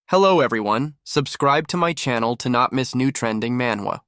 Hello everyone, subscribe to my channel to not miss new trending manhwa.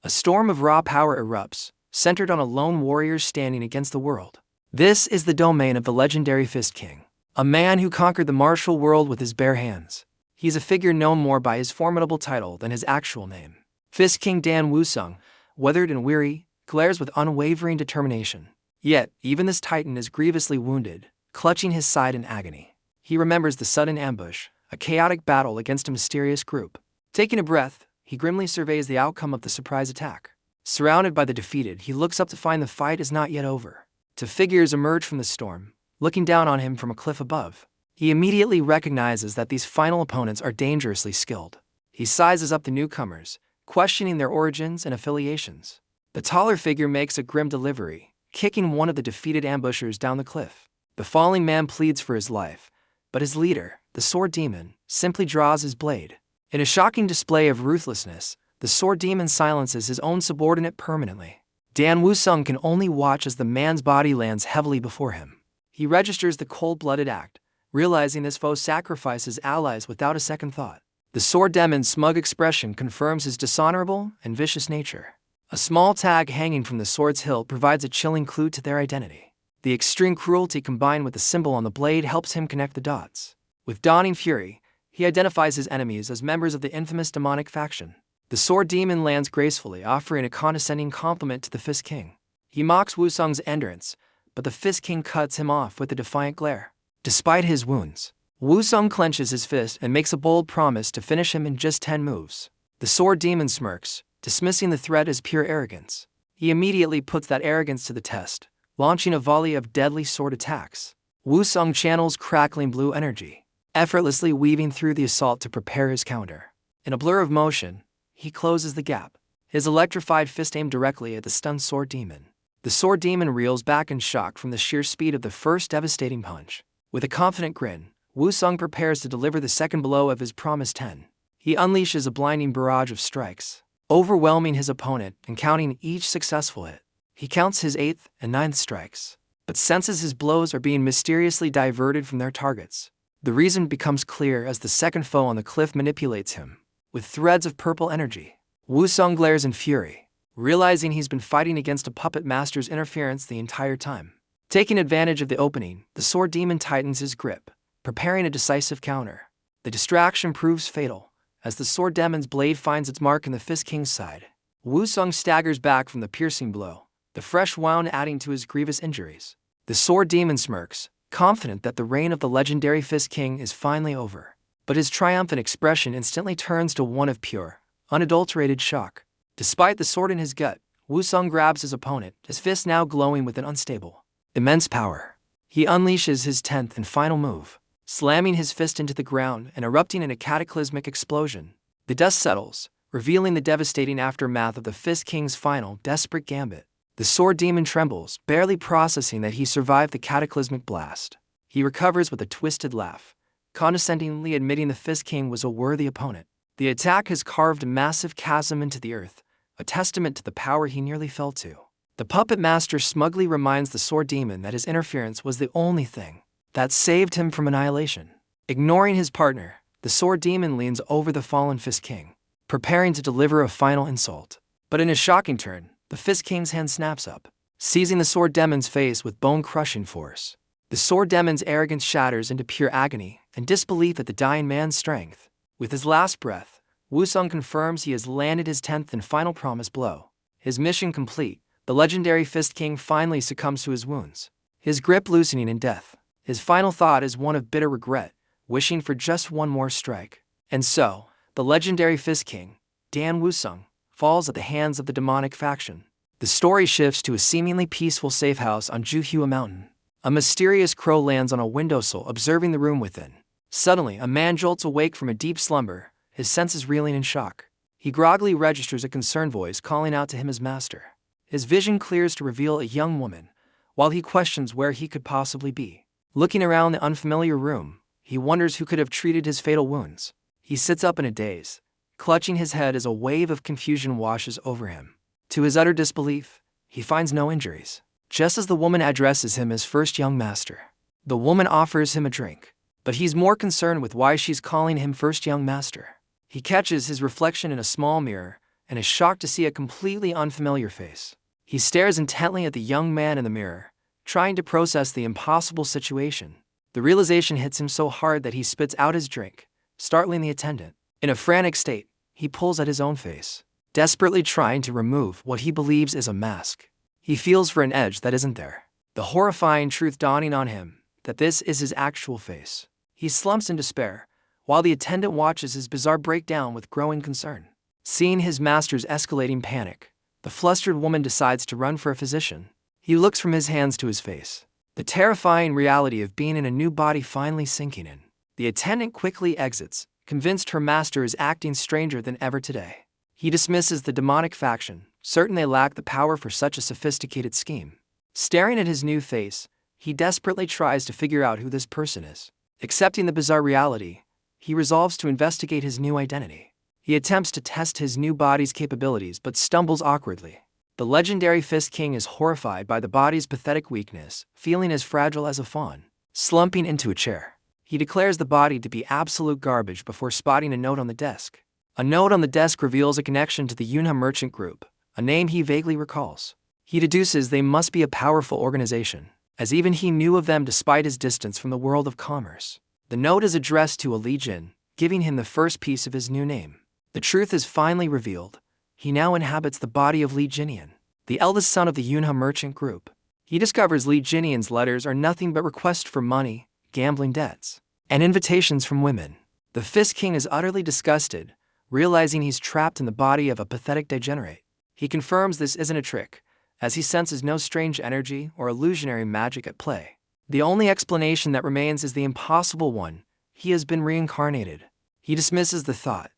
A storm of raw power erupts, centered on a lone warrior standing against the world. This is the domain of the legendary Fist King, a man who conquered the martial world with his bare hands. He's a figure known more by his formidable title than his actual name. Fist King Dan Wusong, weathered and weary, glares with unwavering determination. Yet, even this titan is grievously wounded, clutching his side in agony. He remembers the sudden ambush, a chaotic battle against a mysterious group. Taking a breath, he grimly surveys the outcome of the surprise attack. Surrounded by the defeated, he looks up to find the fight is not yet over. Two figures emerge from the storm, looking down on him from a cliff above. He immediately recognizes that these final opponents are dangerously skilled. He sizes up the newcomers, questioning their origins and affiliations. The taller figure makes a grim delivery, kicking one of the defeated ambushers down the cliff. The falling man pleads for his life, but his leader, the sword demon, simply draws his blade. In a shocking display of ruthlessness, the sword demon silences his own subordinate permanently. Dan Wusong can only watch as the man's body lands heavily before him. He registers the cold-blooded act, realizing his foe sacrifices allies without a second thought. The sword demon's smug expression confirms his dishonorable and vicious nature. A small tag hanging from the sword's hilt provides a chilling clue to their identity. The extreme cruelty combined with the symbol on the blade helps him connect the dots. With dawning fury, he identifies his enemies as members of the infamous demonic faction. The sword demon lands gracefully, offering a condescending compliment to the Fist King. He mocks Wusong's endurance, but the Fist King cuts him off with a defiant glare. Despite his wounds, Wusong clenches his fist and makes a bold promise to finish him in just 10 moves. The sword demon smirks, dismissing the threat as pure arrogance. He immediately puts that arrogance to the test, launching a volley of deadly sword attacks. Wusong channels crackling blue energy, effortlessly weaving through the assault to prepare his counter. In a blur of motion, he closes the gap, his electrified fist aimed directly at the stunned sword demon. The sword demon reels back in shock from the sheer speed of the first devastating punch. With a confident grin, Wusong prepares to deliver the second blow of his promised 10. He unleashes a blinding barrage of strikes, overwhelming his opponent and counting each successful hit. He counts his 8th and 9th strikes, but senses his blows are being mysteriously diverted from their targets. The reason becomes clear as the second foe on the cliff manipulates him with threads of purple energy. Wusong glares in fury, realizing he's been fighting against a puppet master's interference the entire time. Taking advantage of the opening, the sword demon tightens his grip, preparing a decisive counter. The distraction proves fatal, as the sword demon's blade finds its mark in the Fist King's side. Wusong staggers back from the piercing blow, the fresh wound adding to his grievous injuries. The sword demon smirks, confident that the reign of the legendary Fist King is finally over. But his triumphant expression instantly turns to one of pure, unadulterated shock. Despite the sword in his gut, Wusong grabs his opponent, his fist now glowing with an unstable, immense power. He unleashes his 10th and final move, slamming his fist into the ground and erupting in a cataclysmic explosion. The dust settles, revealing the devastating aftermath of the Fist King's final, desperate gambit. The sword demon trembles, barely processing that he survived the cataclysmic blast. He recovers with a twisted laugh, condescendingly admitting the Fist King was a worthy opponent. The attack has carved a massive chasm into the earth, a testament to the power he nearly fell to. The puppet master smugly reminds the sword demon that his interference was the only thing that saved him from annihilation. Ignoring his partner, the sword demon leans over the fallen Fist King, preparing to deliver a final insult. But in a shocking turn, the Fist King's hand snaps up, seizing the sword demon's face with bone-crushing force. The sword demon's arrogance shatters into pure agony and disbelief at the dying man's strength. With his last breath, Wusong confirms he has landed his 10th and final promised blow. His mission complete, the legendary Fist King finally succumbs to his wounds, his grip loosening in death. His final thought is one of bitter regret, wishing for just one more strike. And so, the legendary Fist King, Dan Wusong, falls at the hands of the demonic faction. The story shifts to a seemingly peaceful safe house on Juhua Mountain. A mysterious crow lands on a windowsill, observing the room within. Suddenly, a man jolts awake from a deep slumber, his senses reeling in shock. He groggily registers a concerned voice calling out to him as master. His vision clears to reveal a young woman, while he questions where he could possibly be. Looking around the unfamiliar room, he wonders who could have treated his fatal wounds. He sits up in a daze, clutching his head as a wave of confusion washes over him. To his utter disbelief, he finds no injuries. Just as the woman addresses him as first young master, the woman offers him a drink. but he's more concerned with why she's calling him first young master. He catches his reflection in a small mirror and is shocked to see a completely unfamiliar face. He stares intently at the young man in the mirror, trying to process the impossible situation. The realization hits him so hard that he spits out his drink, startling the attendant. In a frantic state, he pulls at his own face, desperately trying to remove what he believes is a mask. He feels for an edge that isn't there, the horrifying truth dawning on him that this is his actual face. He slumps in despair, while the attendant watches his bizarre breakdown with growing concern. Seeing his master's escalating panic, the flustered woman decides to run for a physician. He looks from his hands to his face, the terrifying reality of being in a new body finally sinking in. The attendant quickly exits, convinced her master is acting stranger than ever today. He dismisses the demonic faction, certain they lack the power for such a sophisticated scheme. Staring at his new face, he desperately tries to figure out who this person is. Accepting the bizarre reality, he resolves to investigate his new identity. He attempts to test his new body's capabilities but stumbles awkwardly. The legendary Fist King is horrified by the body's pathetic weakness, feeling as fragile as a fawn. Slumping into a chair, he declares the body to be absolute garbage before spotting a note on the desk. A note on the desk reveals a connection to the Yunha Merchant Group, a name he vaguely recalls. He deduces they must be a powerful organization, as even he knew of them despite his distance from the world of commerce. The note is addressed to a Li Jin, giving him the first piece of his new name. The truth is finally revealed. He now inhabits the body of Li Jinian, the eldest son of the Yunha Merchant Group. He discovers Li Jinian's letters are nothing but requests for money, gambling debts, and invitations from women. The Fist King is utterly disgusted, realizing he's trapped in the body of a pathetic degenerate. He confirms this isn't a trick, as he senses no strange energy or illusionary magic at play. The only explanation that remains is the impossible one: he has been reincarnated. He dismisses the thought,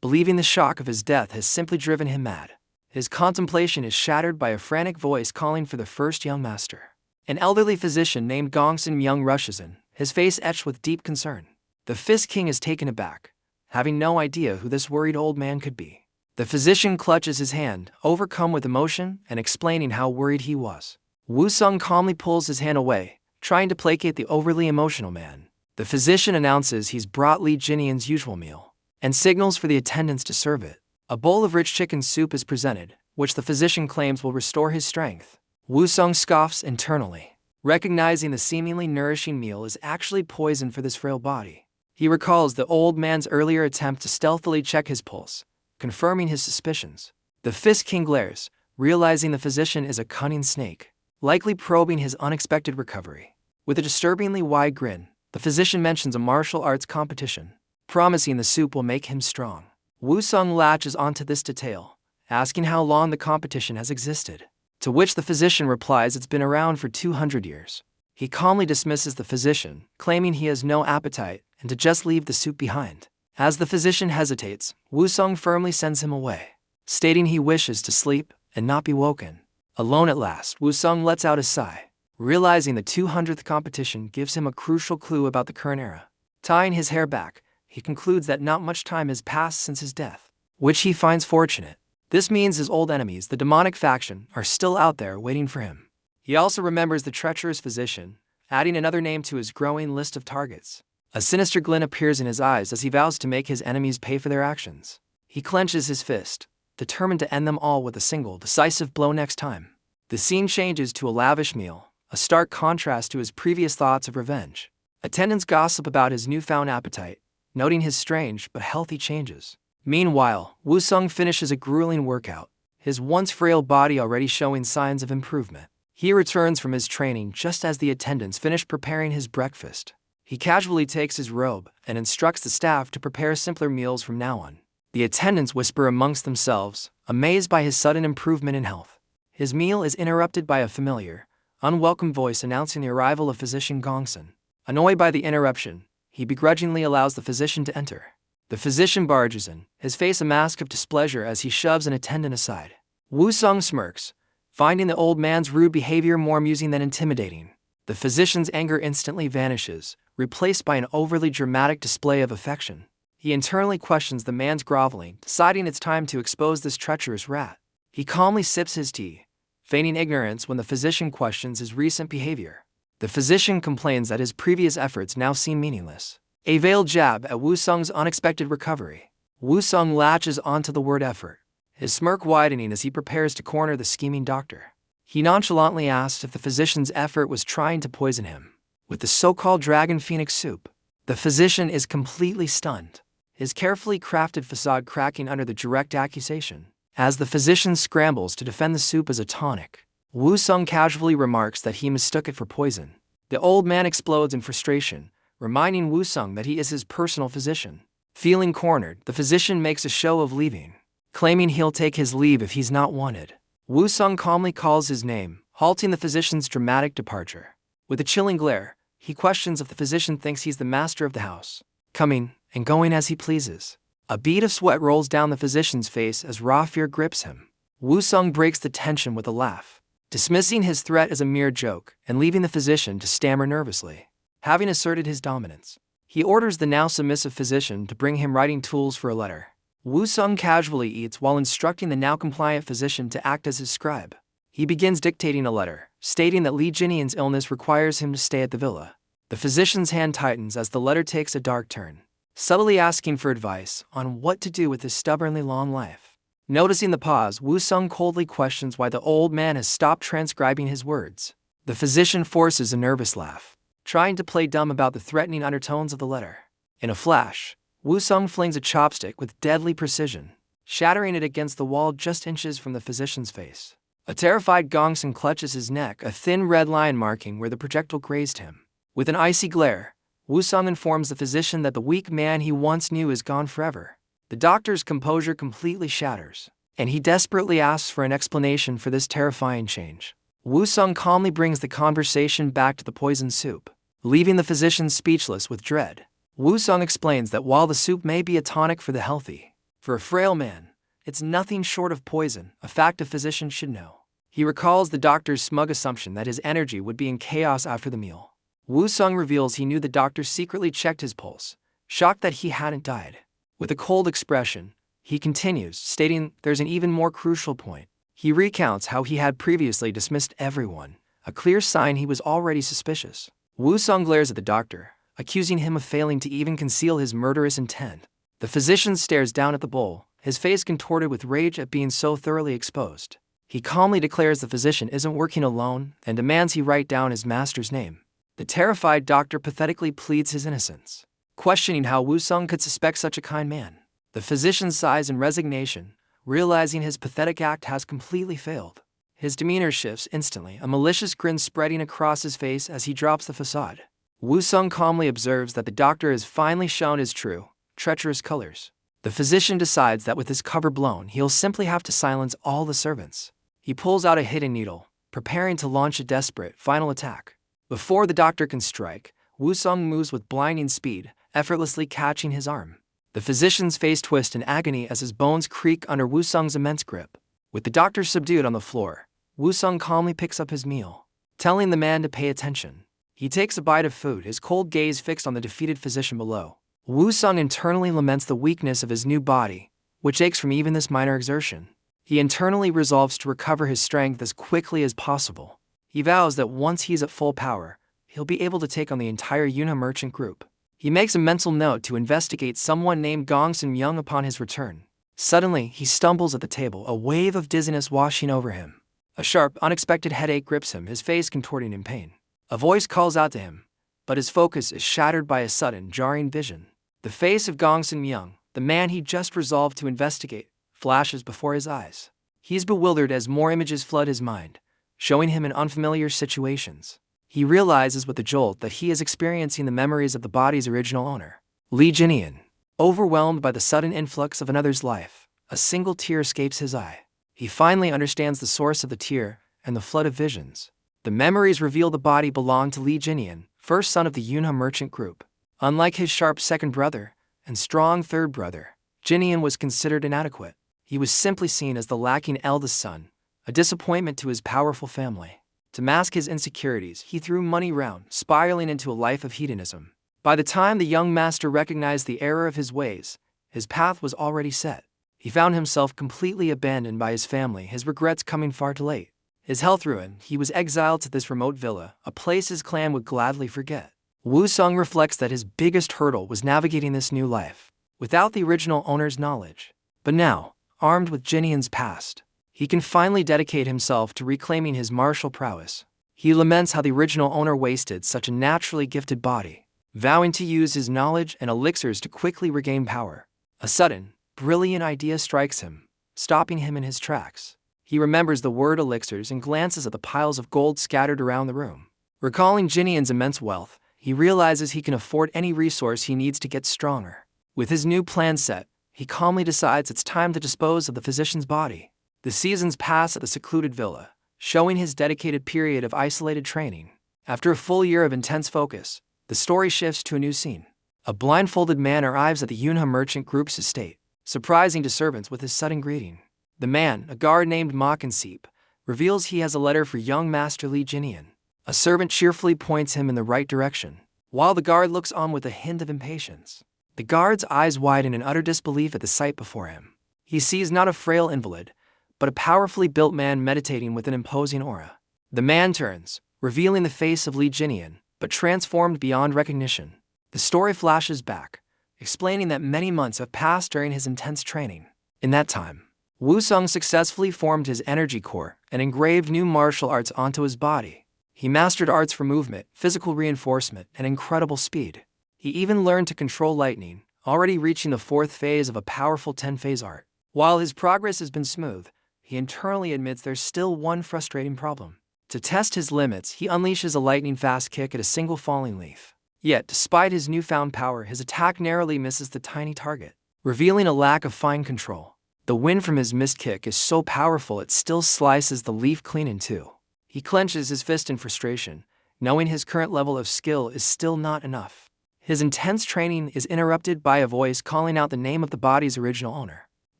believing the shock of his death has simply driven him mad. His contemplation is shattered by a frantic voice calling for the first young master. An elderly physician named Gongsun Myung rushes in, his face etched with deep concern. The Fist King is taken aback, having no idea who this worried old man could be. The physician clutches his hand, overcome with emotion and explaining how worried he was. Wu Sung calmly pulls his hand away, trying to placate the overly emotional man. The physician announces he's brought Li Jinian's usual meal, and signals for the attendants to serve it. A bowl of rich chicken soup is presented, which the physician claims will restore his strength. Wu Sung scoffs internally, recognizing the seemingly nourishing meal is actually poison for this frail body. He recalls the old man's earlier attempt to stealthily check his pulse, confirming his suspicions. The Fist King glares, realizing the physician is a cunning snake, likely probing his unexpected recovery. With a disturbingly wide grin, the physician mentions a martial arts competition, promising the soup will make him strong. Wu Sung latches onto this detail, asking how long the competition has existed, to which the physician replies it's been around for 200 years. He calmly dismisses the physician, claiming he has no appetite and to just leave the soup behind. As the physician hesitates, Wu Sung firmly sends him away, stating he wishes to sleep and not be woken. Alone at last, Wu Sung lets out a sigh, realizing the 200th competition gives him a crucial clue about the current era. Tying his hair back, he concludes that not much time has passed since his death, which he finds fortunate. This means his old enemies, the demonic faction, are still out there waiting for him. He also remembers the treacherous physician, adding another name to his growing list of targets. A sinister glint appears in his eyes as he vows to make his enemies pay for their actions. He clenches his fist, determined to end them all with a single, decisive blow next time. The scene changes to a lavish meal, a stark contrast to his previous thoughts of revenge. Attendants gossip about his newfound appetite, noting his strange but healthy changes. Meanwhile, Wu Sung finishes a grueling workout, his once frail body already showing signs of improvement. He returns from his training just as the attendants finish preparing his breakfast. He casually takes his robe and instructs the staff to prepare simpler meals from now on. The attendants whisper amongst themselves, amazed by his sudden improvement in health. His meal is interrupted by a familiar, unwelcome voice announcing the arrival of physician Gongsun. Annoyed by the interruption, he begrudgingly allows the physician to enter. The physician barges in, his face a mask of displeasure as he shoves an attendant aside. Wu Sung smirks, finding the old man's rude behavior more amusing than intimidating. The physician's anger instantly vanishes, replaced by an overly dramatic display of affection. He internally questions the man's groveling, deciding it's time to expose this treacherous rat. He calmly sips his tea, feigning ignorance when the physician questions his recent behavior. The physician complains that his previous efforts now seem meaningless. A veiled jab at Woo-sung's unexpected recovery. Woo-sung latches onto the word effort, his smirk widening as he prepares to corner the scheming doctor. He nonchalantly asks if the physician's effort was trying to poison him with the so-called dragon phoenix soup. The physician is completely stunned, his carefully crafted facade cracking under the direct accusation. As the physician scrambles to defend the soup as a tonic, Woo-sung casually remarks that he mistook it for poison. The old man explodes in frustration, reminding Woo-sung that he is his personal physician. Feeling cornered, the physician makes a show of leaving, claiming he'll take his leave if he's not wanted. Woo-sung calmly calls his name, halting the physician's dramatic departure. With a chilling glare, he questions if the physician thinks he's the master of the house, coming and going as he pleases. A bead of sweat rolls down the physician's face as raw fear grips him. Woo-sung breaks the tension with a laugh, dismissing his threat as a mere joke and leaving the physician to stammer nervously. Having asserted his dominance, he orders the now submissive physician to bring him writing tools for a letter. Woo-sung casually eats while instructing the now compliant physician to act as his scribe. He begins dictating a letter, stating that Lee Jinian's illness requires him to stay at the villa. The physician's hand tightens as the letter takes a dark turn, subtly asking for advice on what to do with his stubbornly long life. Noticing the pause, Woo-sung coldly questions why the old man has stopped transcribing his words. The physician forces a nervous laugh, trying to play dumb about the threatening undertones of the letter. In a flash, Woo-sung flings a chopstick with deadly precision, shattering it against the wall just inches from the physician's face. A terrified Gongsun clutches his neck, a thin red line marking where the projectile grazed him. With an icy glare, Woo-sung informs the physician that the weak man he once knew is gone forever. The doctor's composure completely shatters, and he desperately asks for an explanation for this terrifying change. Woo-sung calmly brings the conversation back to the poisoned soup, leaving the physician speechless with dread. Woo-sung explains that while the soup may be a tonic for the healthy, for a frail man, it's nothing short of poison, a fact a physician should know. He recalls the doctor's smug assumption that his energy would be in chaos after the meal. Woo-sung reveals he knew the doctor secretly checked his pulse, shocked that he hadn't died. With a cold expression, he continues, stating there's an even more crucial point. He recounts how he had previously dismissed everyone, a clear sign he was already suspicious. Woo-sung glares at the doctor, accusing him of failing to even conceal his murderous intent. The physician stares down at the bowl, his face contorted with rage at being so thoroughly exposed. He calmly declares the physician isn't working alone and demands he write down his master's name. The terrified doctor pathetically pleads his innocence, questioning how Woo-sung could suspect such a kind man. The physician sighs in resignation, realizing his pathetic act has completely failed. His demeanor shifts instantly, a malicious grin spreading across his face as he drops the facade. Woo-sung calmly observes that the doctor has finally shown his true, treacherous colors. The physician decides that with his cover blown, he'll simply have to silence all the servants. He pulls out a hidden needle, preparing to launch a desperate, final attack. Before the doctor can strike, Woo-sung moves with blinding speed, effortlessly catching his arm. The physician's face twists in agony as his bones creak under Woo-sung's immense grip. With the doctor subdued on the floor, Woo-sung calmly picks up his meal, telling the man to pay attention. He takes a bite of food, his cold gaze fixed on the defeated physician below. Woo-sung internally laments the weakness of his new body, which aches from even this minor exertion. He internally resolves to recover his strength as quickly as possible. He vows that once he's at full power, he'll be able to take on the entire Yunha merchant group. He makes a mental note to investigate someone named Gong Sun-young upon his return. Suddenly, he stumbles at the table, a wave of dizziness washing over him. A sharp, unexpected headache grips him, his face contorting in pain. A voice calls out to him, but his focus is shattered by a sudden, jarring vision. The face of Gong Sun-young, the man he just resolved to investigate, flashes before his eyes. He's bewildered as more images flood his mind, showing him in unfamiliar situations. He realizes with a jolt that he is experiencing the memories of the body's original owner, Lee Jinian. Overwhelmed by the sudden influx of another's life, a single tear escapes his eye. He finally understands the source of the tear and the flood of visions. The memories reveal the body belonged to Lee Jinian, first son of the Yunha merchant group. Unlike his sharp second brother and strong third brother, Jinian was considered inadequate. He was simply seen as the lacking eldest son, a disappointment to his powerful family. To mask his insecurities, he threw money round, spiraling into a life of hedonism. By the time the young master recognized the error of his ways, his path was already set. He found himself completely abandoned by his family, his regrets coming far too late. His health ruined, he was exiled to this remote villa, a place his clan would gladly forget. Wusong reflects that his biggest hurdle was navigating this new life, without the original owner's knowledge. But now, armed with Jinian's past, he can finally dedicate himself to reclaiming his martial prowess. He laments how the original owner wasted such a naturally gifted body, vowing to use his knowledge and elixirs to quickly regain power. A sudden, brilliant idea strikes him, stopping him in his tracks. He remembers the word elixirs and glances at the piles of gold scattered around the room. Recalling Jinian's immense wealth, he realizes he can afford any resource he needs to get stronger. With his new plan set, he calmly decides it's time to dispose of the physician's body. The seasons pass at the secluded villa, showing his dedicated period of isolated training. After a full year of intense focus, the story shifts to a new scene. A blindfolded man arrives at the Yunhe merchant group's estate, surprising to servants with his sudden greeting. The man, a guard named Makansip, reveals he has a letter for young Master Li Jinian. A servant cheerfully points him in the right direction, while the guard looks on with a hint of impatience. The guard's eyes widen in utter disbelief at the sight before him. He sees not a frail invalid, but a powerfully built man meditating with an imposing aura. The man turns, revealing the face of Li Jinian, but transformed beyond recognition. The story flashes back, explaining that many months have passed during his intense training. In that time, Wusong successfully formed his energy core and engraved new martial arts onto his body. He mastered arts for movement, physical reinforcement, and incredible speed. He even learned to control lightning, already reaching the 4th phase of a powerful 10-phase art. While his progress has been smooth, he internally admits there's still one frustrating problem. To test his limits, he unleashes a lightning-fast kick at a single falling leaf. Yet, despite his newfound power, his attack narrowly misses the tiny target, revealing a lack of fine control. The wind from his missed kick is so powerful it still slices the leaf clean in two. He clenches his fist in frustration, knowing his current level of skill is still not enough. His intense training is interrupted by a voice calling out the name of the body's original owner.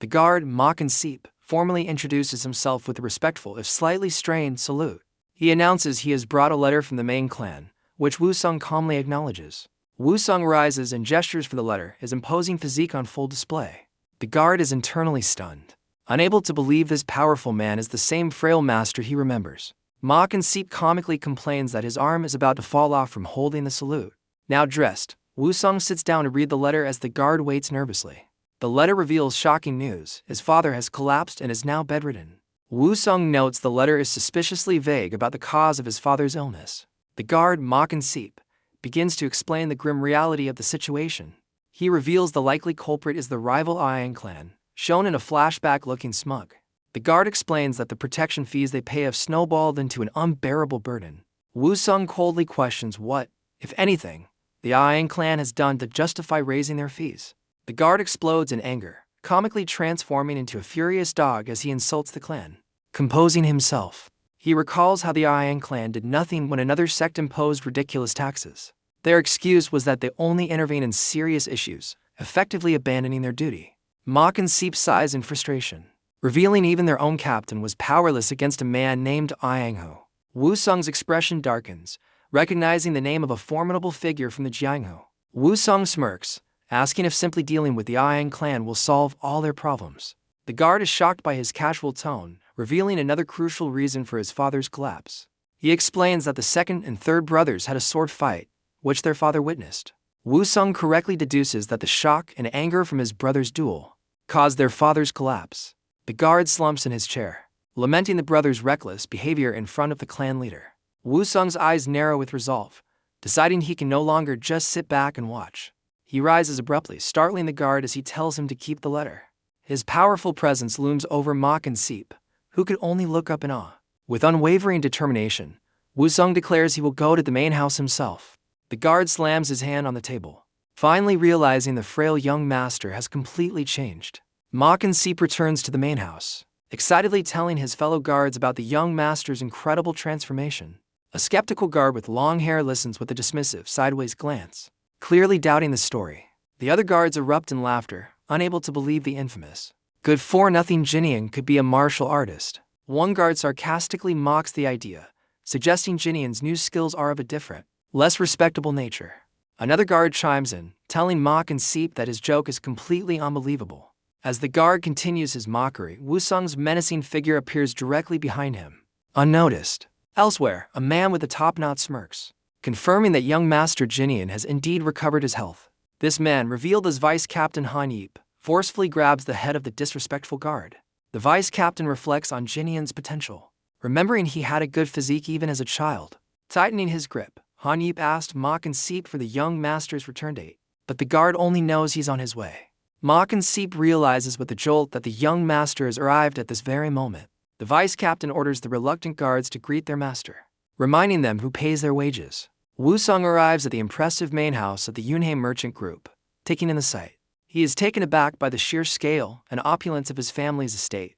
The guard, Makansip, formally introduces himself with a respectful, if slightly strained, salute. He announces he has brought a letter from the main clan, which Wusong calmly acknowledges. Wusong rises and gestures for the letter, his imposing physique on full display. The guard is internally stunned, unable to believe this powerful man is the same frail master he remembers. Makansip comically complains that his arm is about to fall off from holding the salute. Now dressed, Wusong sits down to read the letter as the guard waits nervously. The letter reveals shocking news: his father has collapsed and is now bedridden. Wusong notes the letter is suspiciously vague about the cause of his father's illness. The guard, Makansip, begins to explain the grim reality of the situation. He reveals the likely culprit is the rival Aang clan, shown in a flashback looking smug. The guard explains that the protection fees they pay have snowballed into an unbearable burden. Wusong coldly questions what, if anything, the Aang clan has done to justify raising their fees. The guard explodes in anger, comically transforming into a furious dog as he insults the clan. Composing himself, he recalls how the Aang clan did nothing when another sect imposed ridiculous taxes. Their excuse was that they only intervene in serious issues, effectively abandoning their duty. Makansip sighs in frustration, revealing even their own captain was powerless against a man named Aangho. Wusong's expression darkens, recognizing the name of a formidable figure from the Jiangho. Wusong smirks, asking if simply dealing with the Aang clan will solve all their problems. The guard is shocked by his casual tone, revealing another crucial reason for his father's collapse. He explains that the second and third brothers had a sword fight, which their father witnessed. Wusong correctly deduces that the shock and anger from his brother's duel caused their father's collapse. The guard slumps in his chair, lamenting the brothers' reckless behavior in front of the clan leader. Wusong's eyes narrow with resolve, deciding he can no longer just sit back and watch. He rises abruptly, startling the guard as he tells him to keep the letter. His powerful presence looms over Makansip, who could only look up in awe. With unwavering determination, Wusong declares he will go to the main house himself. The guard slams his hand on the table, finally realizing the frail young master has completely changed. Makansip returns to the main house, excitedly telling his fellow guards about the young master's incredible transformation. A skeptical guard with long hair listens with a dismissive, sideways glance, clearly doubting the story. The other guards erupt in laughter, unable to believe the infamous good-for-nothing Jinian could be a martial artist. One guard sarcastically mocks the idea, suggesting Jinian's new skills are of a different, less respectable nature. Another guard chimes in, telling Makansip that his joke is completely unbelievable. As the guard continues his mockery, Wusong's menacing figure appears directly behind him. unnoticed. Elsewhere, a man with a top-knot smirks, confirming that young Master Jinian has indeed recovered his health. This man, revealed as Vice Captain Han Yip, forcefully grabs the head of the disrespectful guard. The Vice Captain reflects on Jinian's potential, remembering he had a good physique even as a child. Tightening his grip, Han Yip asked Mok and Seep for the young master's return date, but the guard only knows he's on his way. Mok and Seep realizes with a jolt that the young master has arrived at this very moment. The Vice Captain orders the reluctant guards to greet their master, reminding them who pays their wages. Wusong arrives at the impressive main house of the Yunhei merchant group, taking in the sight. He is taken aback by the sheer scale and opulence of his family's estate,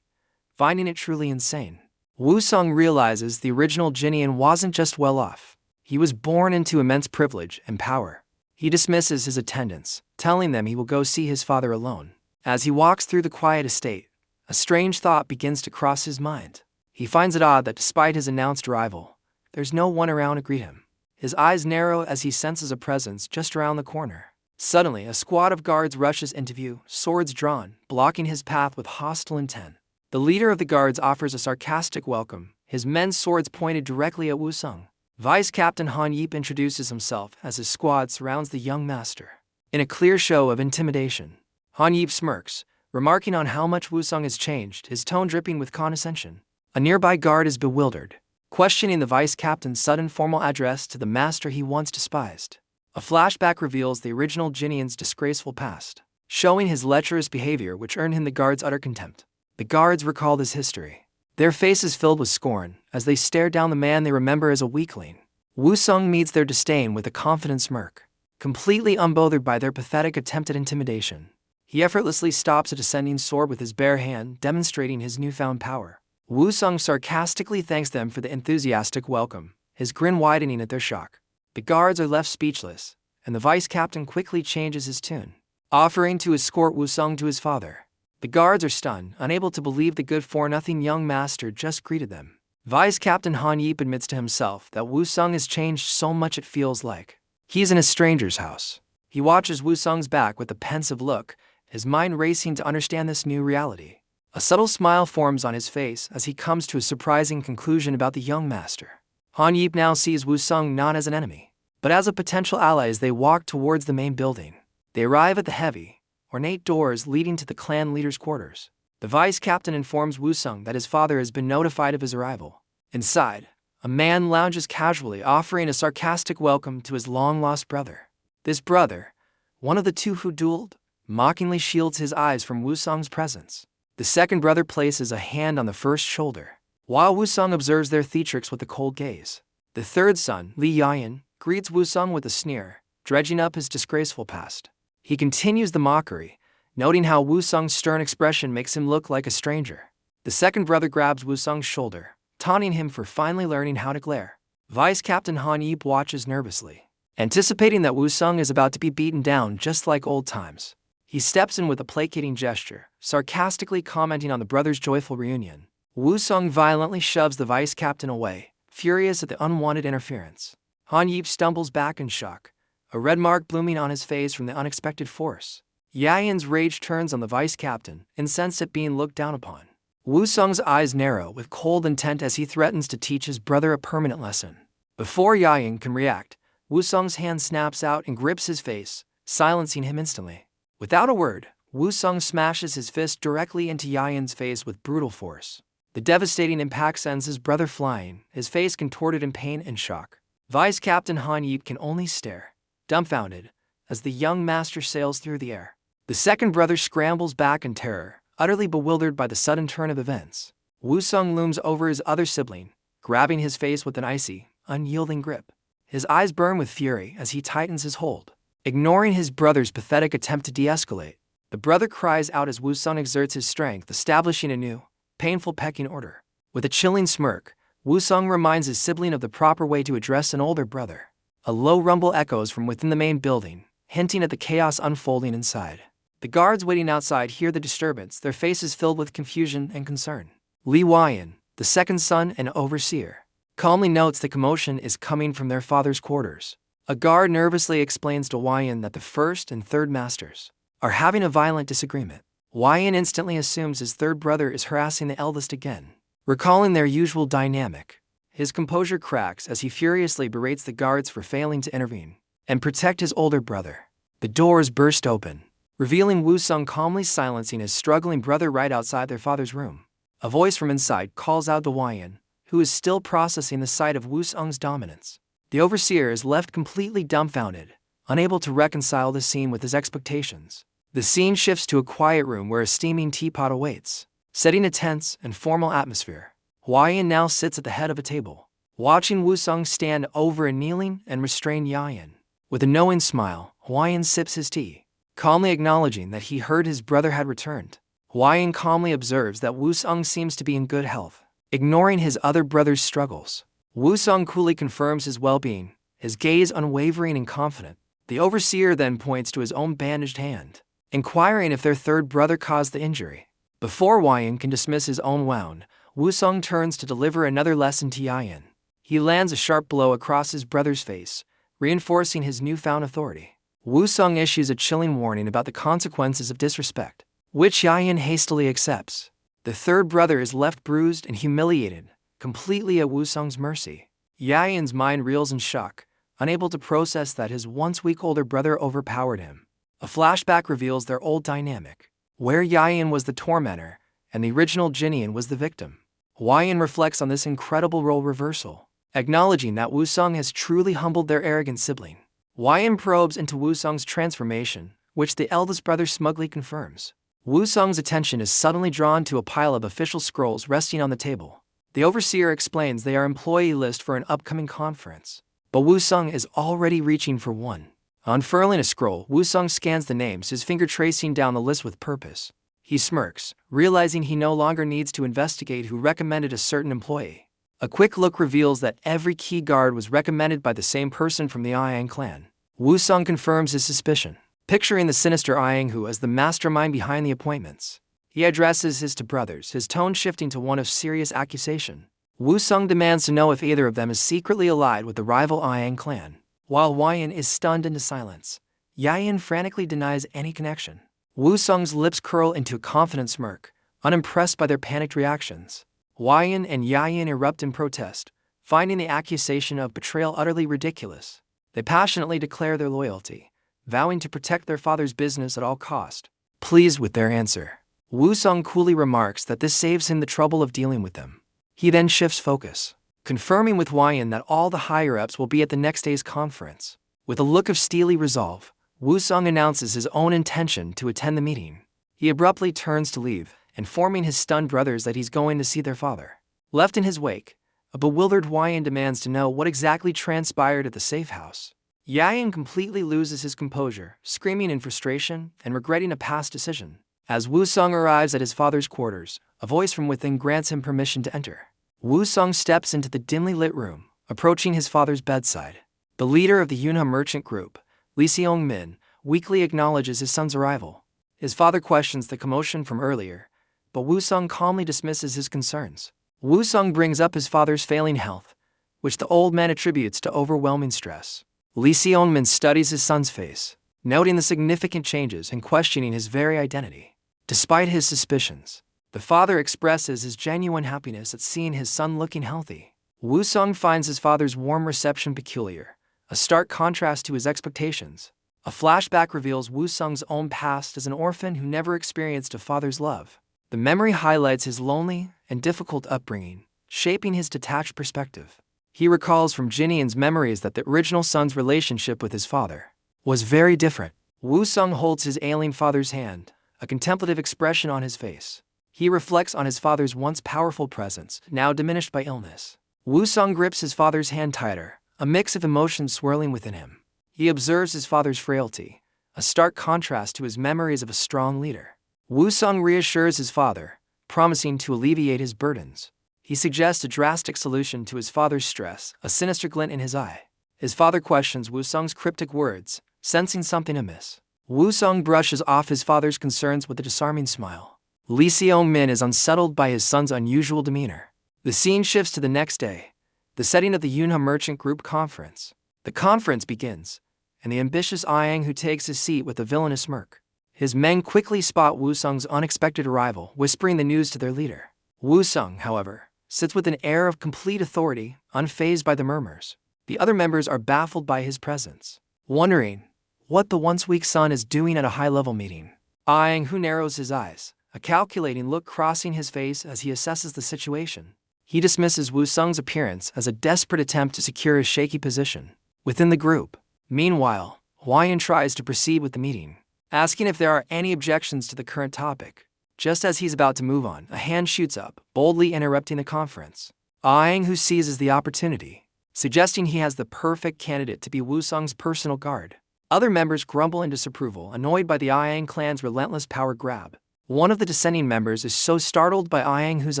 finding it truly insane. Wusong realizes the original Jinian wasn't just well off. He was born into immense privilege and power. He dismisses his attendants, telling them he will go see his father alone. As he walks through the quiet estate, a strange thought begins to cross his mind. He finds it odd that despite his announced arrival, there's no one around to greet him. His eyes narrow as he senses a presence just around the corner. Suddenly, a squad of guards rushes into view, swords drawn, blocking his path with hostile intent. The leader of the guards offers a sarcastic welcome, his men's swords pointed directly at Wusong. Vice Captain Han Yip introduces himself as his squad surrounds the young master. In a clear show of intimidation, Han Yip smirks, remarking on how much Wusong has changed, his tone dripping with condescension. A nearby guard is bewildered, questioning the Vice Captain's sudden formal address to the master he once despised. A flashback reveals the original Jinian's disgraceful past, showing his lecherous behavior which earned him the guards' utter contempt. The guards recall this history, their faces filled with scorn as they stare down the man they remember as a weakling. Wusong meets their disdain with a confident smirk, completely unbothered by their pathetic attempt at intimidation. He effortlessly stops a descending sword with his bare hand, demonstrating his newfound power. Wusong sarcastically thanks them for the enthusiastic welcome, his grin widening at their shock. The guards are left speechless, and the Vice Captain quickly changes his tune, offering to escort Wusong to his father. The guards are stunned, unable to believe the good-for-nothing young master just greeted them. Vice Captain Han Yip admits to himself that Wusong has changed so much it feels like he's in a stranger's house. He watches Wusong's back with a pensive look, his mind racing to understand this new reality. A subtle smile forms on his face as he comes to a surprising conclusion about the young master. Han Yip now sees Wusong not as an enemy, but as a potential ally as they walk towards the main building. They arrive at the heavy, ornate doors leading to the clan leader's quarters. The Vice Captain informs Wusong that his father has been notified of his arrival. Inside, a man lounges casually, offering a sarcastic welcome to his long-lost brother. This brother, one of the two who dueled, mockingly shields his eyes from Wusong's presence. The second brother places a hand on the first shoulder, while Wusong observes their theatrics with a cold gaze. The third son, Li Yayan, greets Wusong with a sneer, dredging up his disgraceful past. He continues the mockery, noting how Wusong's stern expression makes him look like a stranger. The second brother grabs Wusong's shoulder, taunting him for finally learning how to glare. Vice Captain Han Yip watches nervously, anticipating that Wusong is about to be beaten down just like old times. He steps in with a placating gesture, sarcastically commenting on the brothers' joyful reunion. Wusong violently shoves the Vice Captain away, furious at the unwanted interference. Han Yip stumbles back in shock, a red mark blooming on his face from the unexpected force. Yayan's rage turns on the Vice Captain, incensed at being looked down upon. Wusong's eyes narrow with cold intent as he threatens to teach his brother a permanent lesson. Before Yayan can react, Wusong's hand snaps out and grips his face, silencing him instantly. Without a word, Wusong smashes his fist directly into Yayan's face with brutal force. The devastating impact sends his brother flying, his face contorted in pain and shock. Vice Captain Han Yip can only stare, dumbfounded, as the young master sails through the air. The second brother scrambles back in terror, utterly bewildered by the sudden turn of events. Wusong looms over his other sibling, grabbing his face with an icy, unyielding grip. His eyes burn with fury as he tightens his hold. Ignoring his brother's pathetic attempt to de-escalate, the brother cries out as Wusong exerts his strength, establishing a new, painful pecking order. With a chilling smirk, Wusong reminds his sibling of the proper way to address an older brother. A low rumble echoes from within the main building, hinting at the chaos unfolding inside. The guards waiting outside hear the disturbance, their faces filled with confusion and concern. Li Yayan, the second son and overseer, calmly notes the commotion is coming from their father's quarters. A guard nervously explains to Yayan that the first and third masters are having a violent disagreement. Yayan instantly assumes his third brother is harassing the eldest again. Recalling their usual dynamic, his composure cracks as he furiously berates the guards for failing to intervene and protect his older brother. The doors burst open, revealing Woo-sung calmly silencing his struggling brother right outside their father's room. A voice from inside calls out to Hwa-in, who is still processing the sight of Woo-sung's dominance. The overseer is left completely dumbfounded, unable to reconcile the scene with his expectations. The scene shifts to a quiet room where a steaming teapot awaits, setting a tense and formal atmosphere. Hwa-in now sits at the head of a table, watching Woo-sung stand over and kneeling and restrain Ya-in. With a knowing smile, Hwa-in sips his tea, calmly acknowledging that he heard his brother had returned. Hwa-in calmly observes that Woo-sung seems to be in good health, ignoring his other brother's struggles. Woo-sung coolly confirms his well-being, his gaze unwavering and confident. The overseer then points to his own bandaged hand, inquiring if their third brother caused the injury. Before Hwa-in can dismiss his own wound, Woo-sung turns to deliver another lesson to Ya-in. He lands a sharp blow across his brother's face, reinforcing his newfound authority. Woo-sung issues a chilling warning about the consequences of disrespect, which Ya-in hastily accepts. The third brother is left bruised and humiliated, completely at Woo-sung's mercy. Ya-in's mind reels in shock, unable to process that his once weak older brother overpowered him. A flashback reveals their old dynamic, where Ya-in was the tormentor and the original Jinian was the victim. Hwa-in reflects on this incredible role reversal, acknowledging that Woo-sung has truly humbled their arrogant sibling. Hwa-in probes into Woo-sung's transformation, which the eldest brother smugly confirms. Woo-sung's attention is suddenly drawn to a pile of official scrolls resting on the table. The overseer explains they are employee list for an upcoming conference, but Woo-sung is already reaching for one. Unfurling a scroll, Woo-sung scans the names, his finger tracing down the list with purpose. He smirks, realizing he no longer needs to investigate who recommended a certain employee. A quick look reveals that every key guard was recommended by the same person from the Aang clan. Woo-sung confirms his suspicion, picturing the sinister Aang as the mastermind behind the appointments. He addresses his two brothers, his tone shifting to one of serious accusation. Woo-sung demands to know if either of them is secretly allied with the rival Aang clan. While Hwa-in is stunned into silence, Ya-in frantically denies any connection. Woo-sung's lips curl into a confident smirk, unimpressed by their panicked reactions. Hwa-in and Ya-in erupt in protest, finding the accusation of betrayal utterly ridiculous. They passionately declare their loyalty, vowing to protect their father's business at all cost. Pleased with their answer, Woo-sung coolly remarks that this saves him the trouble of dealing with them. He then shifts focus, confirming with Hwa-in that all the higher-ups will be at the next day's conference. With a look of steely resolve, Woo-sung announces his own intention to attend the meeting. He abruptly turns to leave, informing his stunned brothers that he's going to see their father. Left in his wake, a bewildered Hwa-in demands to know what exactly transpired at the safe house. Ya-in completely loses his composure, screaming in frustration and regretting a past decision. As Woo-sung arrives at his father's quarters, a voice from within grants him permission to enter. Woo-sung steps into the dimly lit room, approaching his father's bedside. The leader of the Yunha merchant group, Lee Seong-min, weakly acknowledges his son's arrival. His father questions the commotion from earlier, but Woo-sung calmly dismisses his concerns. Woo-sung brings up his father's failing health, which the old man attributes to overwhelming stress. Lee Seong-min studies his son's face, noting the significant changes and questioning his very identity. Despite his suspicions, the father expresses his genuine happiness at seeing his son looking healthy. Woo-sung finds his father's warm reception peculiar, a stark contrast to his expectations. A flashback reveals Woo-sung's own past as an orphan who never experienced a father's love. The memory highlights his lonely and difficult upbringing, shaping his detached perspective. He recalls from Jinian's memories that the original son's relationship with his father was very different. Woo-sung holds his ailing father's hand, a contemplative expression on his face. He reflects on his father's once powerful presence, now diminished by illness. Woo-sung grips his father's hand tighter, a mix of emotions swirling within him. He observes his father's frailty, a stark contrast to his memories of a strong leader. Woo-sung reassures his father, promising to alleviate his burdens. He suggests a drastic solution to his father's stress, a sinister glint in his eye. His father questions Woo-sung's cryptic words, sensing something amiss. Woo-sung brushes off his father's concerns with a disarming smile. Lee Seong-min is unsettled by his son's unusual demeanor. The scene shifts to the next day, the setting of the Yunha Merchant Group conference. The conference begins, and the ambitious Aang who takes his seat with a villainous smirk. His men quickly spot Woo-sung's unexpected arrival, whispering the news to their leader. Woo-sung, however, sits with an air of complete authority, unfazed by the murmurs. The other members are baffled by his presence, wondering what the once weak son is doing at a high-level meeting. Aang, who narrows his eyes, a calculating look crossing his face as he assesses the situation. He dismisses Wu Sung's appearance as a desperate attempt to secure his shaky position within the group. Meanwhile, Huayan tries to proceed with the meeting, asking if there are any objections to the current topic. Just as he's about to move on, a hand shoots up, boldly interrupting the conference. Aang, who seizes the opportunity, suggesting he has the perfect candidate to be Wu Sung's personal guard. Other members grumble in disapproval, annoyed by the Aang clan's relentless power grab. One of the dissenting members is so startled by Aang-hu's